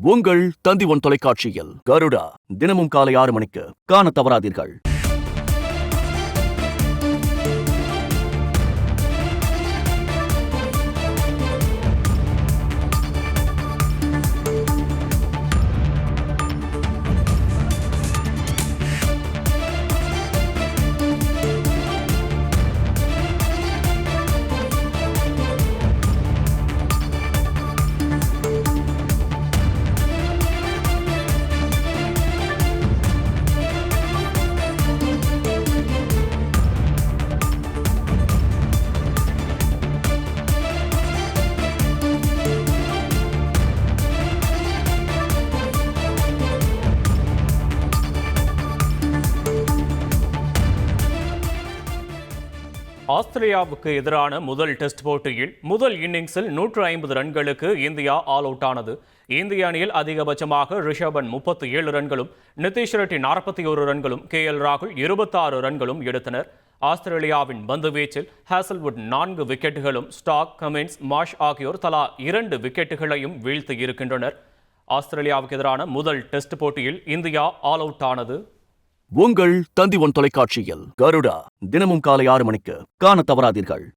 உங்கள் தந்தி ஒன் தொலைக்காட்சியில் கருடா தினமும் காலை 6 மணிக்கு காண தவறாதீர்கள். ஆஸ்திரேலியாவுக்கு எதிரான முதல் டெஸ்ட் போட்டியில் முதல் இன்னிங்ஸில் 150 ரன்களுக்கு இந்தியா ஆல் அவுட் ஆனது. இந்திய அணியில் அதிகபட்சமாக ரிஷபன் 37 ரன்களும், நிதிஷ் ரெட்டி 41 ரன்களும், KL ராகுல் 26 ரன்களும் எடுத்தனர். ஆஸ்திரேலியாவின் பந்து வீச்சில் ஹேசல்வுட் 4 விக்கெட்டுகளும், ஸ்டாக், கமின்ஸ், மாஷ் ஆகியோர் தலா 2 விக்கெட்டுகளையும் வீழ்த்தி இருக்கின்றனர். ஆஸ்திரேலியாவுக்கு எதிரான முதல் டெஸ்ட் போட்டியில் இந்தியா ஆல் அவுட் ஆனது. உங்கள் தந்தி ஒன் தொலைக்காட்சியில் கருடா தினமும் காலை 6 மணிக்கு காண தவறாதீர்கள்.